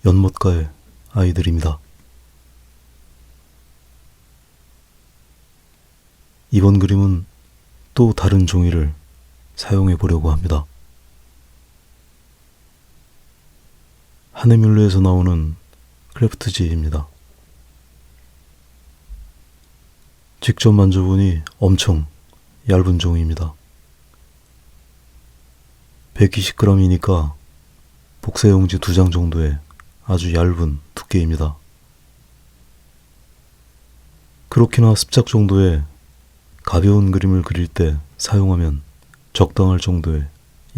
연못가의 아이들입니다. 이번 그림은 또 다른 종이를 사용해 보려고 합니다. 하네뮬레에서 나오는 크래프트지입니다. 직접 만져보니 엄청 얇은 종이입니다. 120g이니까 복사용지 2장 정도의 아주 얇은 두께입니다. 그렇게나 습작 정도의 가벼운 그림을 그릴 때 사용하면 적당할 정도의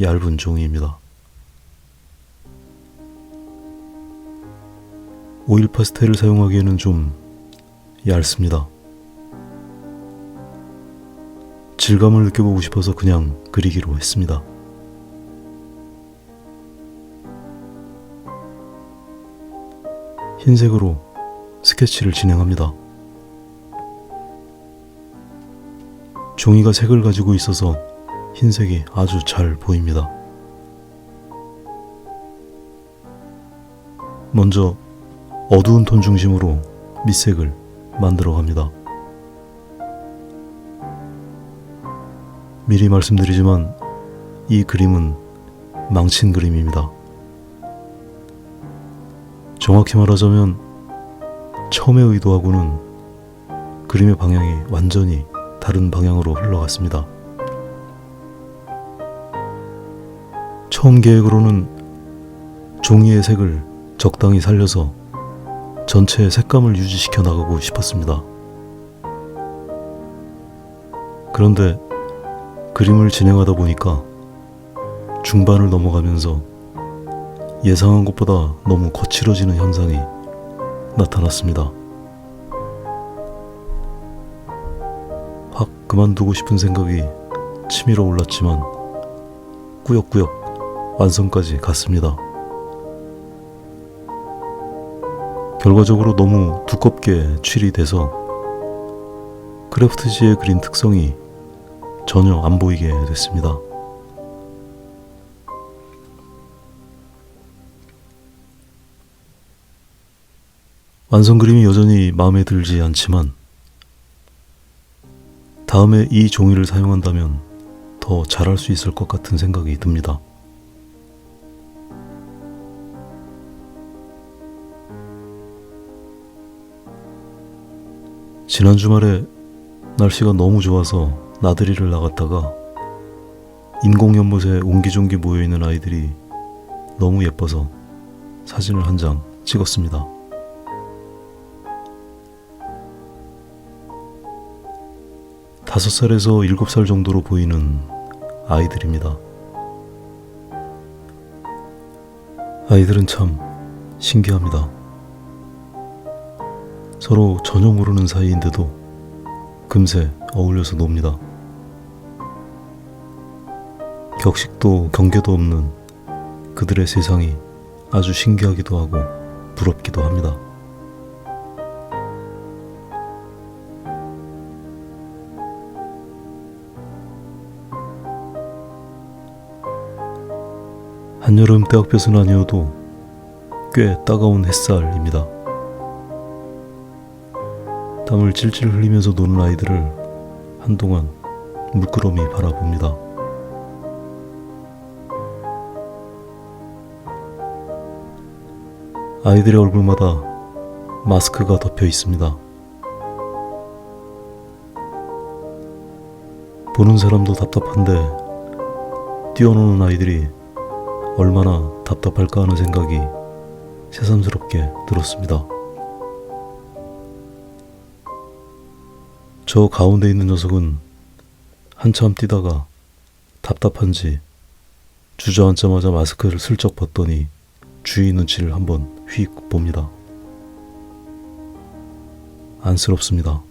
얇은 종이입니다. 오일 파스텔을 사용하기에는 좀 얇습니다. 질감을 느껴보고 싶어서 그냥 그리기로 했습니다. 흰색으로 스케치를 진행합니다. 종이가 색을 가지고 있어서 흰색이 아주 잘 보입니다. 먼저 어두운 톤 중심으로 밑색을 만들어 갑니다. 미리 말씀드리지만 이 그림은 망친 그림입니다. 정확히 말하자면 처음에 의도하고는 그림의 방향이 완전히 다른 방향으로 흘러갔습니다. 처음 계획으로는 종이의 색을 적당히 살려서 전체의 색감을 유지시켜 나가고 싶었습니다. 그런데 그림을 진행하다 보니까 중반을 넘어가면서 예상한 것보다 너무 거칠어지는 현상이 나타났습니다. 확 그만두고 싶은 생각이 치밀어 올랐지만 꾸역꾸역 완성까지 갔습니다. 결과적으로 너무 두껍게 칠이 돼서 크래프트지에 그린 특성이 전혀 안 보이게 됐습니다. 완성 그림이 여전히 마음에 들지 않지만 다음에 이 종이를 사용한다면 더 잘할 수 있을 것 같은 생각이 듭니다. 지난 주말에 날씨가 너무 좋아서 나들이를 나갔다가 인공연못에 옹기종기 모여있는 아이들이 너무 예뻐서 사진을 한 장 찍었습니다. 다섯 살에서 7살 정도로 보이는 아이들입니다. 아이들은 참 신기합니다. 서로 전혀 모르는 사이인데도 금세 어울려서 놉니다. 격식도 경계도 없는 그들의 세상이 아주 신기하기도 하고 부럽기도 합니다. 한여름 때학볕은 아니어도 꽤 따가운 햇살입니다. 땀을 찔찔 흘리면서 노는 아이들을 한동안 물끄러미 바라봅니다. 아이들의 얼굴마다 마스크가 덮여 있습니다. 보는 사람도 답답한데 뛰어노는 아이들이 얼마나 답답할까 하는 생각이 새삼스럽게 들었습니다. 저 가운데 있는 녀석은 한참 뛰다가 답답한지 주저앉자마자 마스크를 슬쩍 벗더니 주위 눈치를 한번 휙 봅니다. 안쓰럽습니다.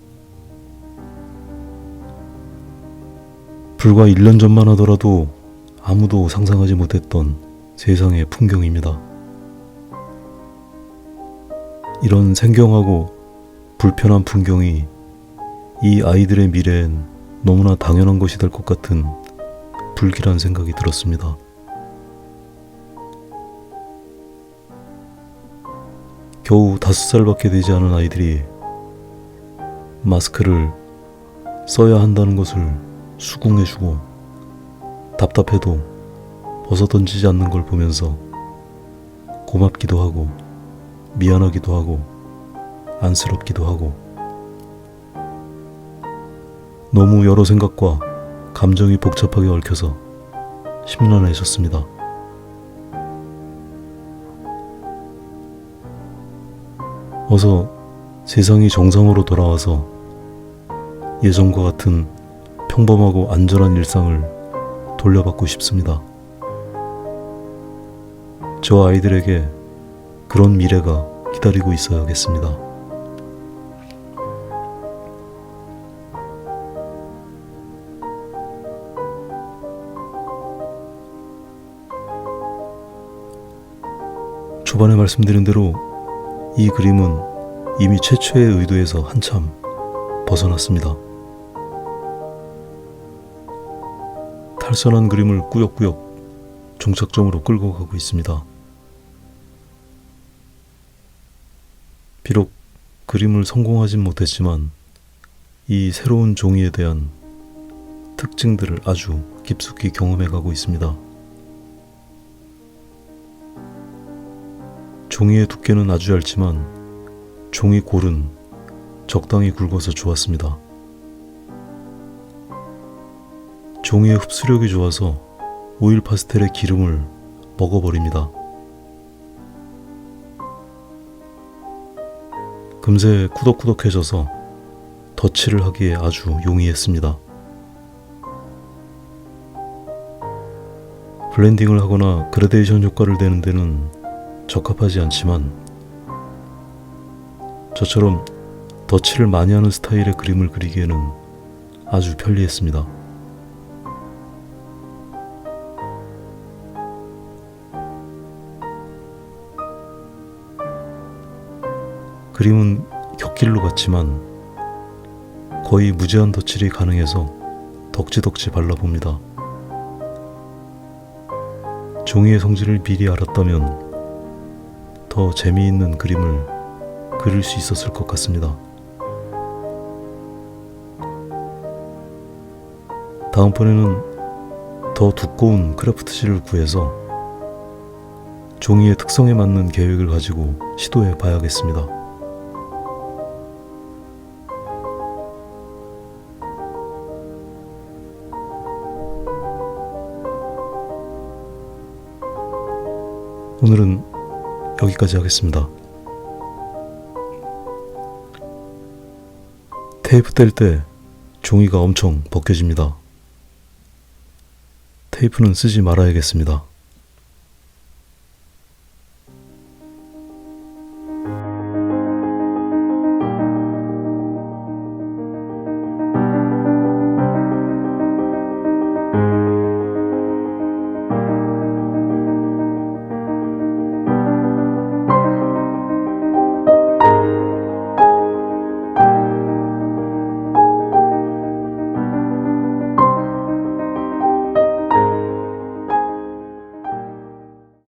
불과 1년 전만 하더라도 아무도 상상하지 못했던 세상의 풍경입니다. 이런 생경하고 불편한 풍경이 이 아이들의 미래엔 너무나 당연한 것이 될 것 같은 불길한 생각이 들었습니다. 겨우 5살밖에 되지 않은 아이들이 마스크를 써야 한다는 것을 수긍해주고 답답해도 벗어던지지 않는 걸 보면서 고맙기도 하고 미안하기도 하고 안쓰럽기도 하고 너무 여러 생각과 감정이 복잡하게 얽혀서 심란해졌습니다. 어서 세상이 정상으로 돌아와서 예전과 같은 평범하고 안전한 일상을 돌려받고 싶습니다. 저 아이들에게 그런 미래가 기다리고 있어야겠습니다. 초반에 말씀드린 대로 이 그림은 이미 최초의 의도에서 한참 벗어났습니다. 탈선한 그림을 꾸역꾸역 종착점으로 끌고 가고 있습니다. 비록 그림을 성공하진 못했지만 이 새로운 종이에 대한 특징들을 아주 깊숙이 경험해 가고 있습니다. 종이의 두께는 아주 얇지만 종이 골은 적당히 굵어서 좋았습니다. 종이의 흡수력이 좋아서 오일 파스텔의 기름을 먹어버립니다. 금세 꾸덕꾸덕해져서 덧칠을 하기에 아주 용이했습니다. 블렌딩을 하거나 그라데이션 효과를 내는 데는 적합하지 않지만 저처럼 덧칠을 많이 하는 스타일의 그림을 그리기에는 아주 편리했습니다. 그림은 격길로 갔지만 거의 무제한 덧칠이 가능해서 덕지덕지 발라봅니다. 종이의 성질을 미리 알았다면 더 재미있는 그림을 그릴 수 있었을 것 같습니다. 다음번에는 더 두꺼운 크래프트실을 구해서 종이의 특성에 맞는 계획을 가지고 시도해 봐야겠습니다. 오늘은 여기까지 하겠습니다. 테이프 뗄 때 종이가 엄청 벗겨집니다. 테이프는 쓰지 말아야겠습니다.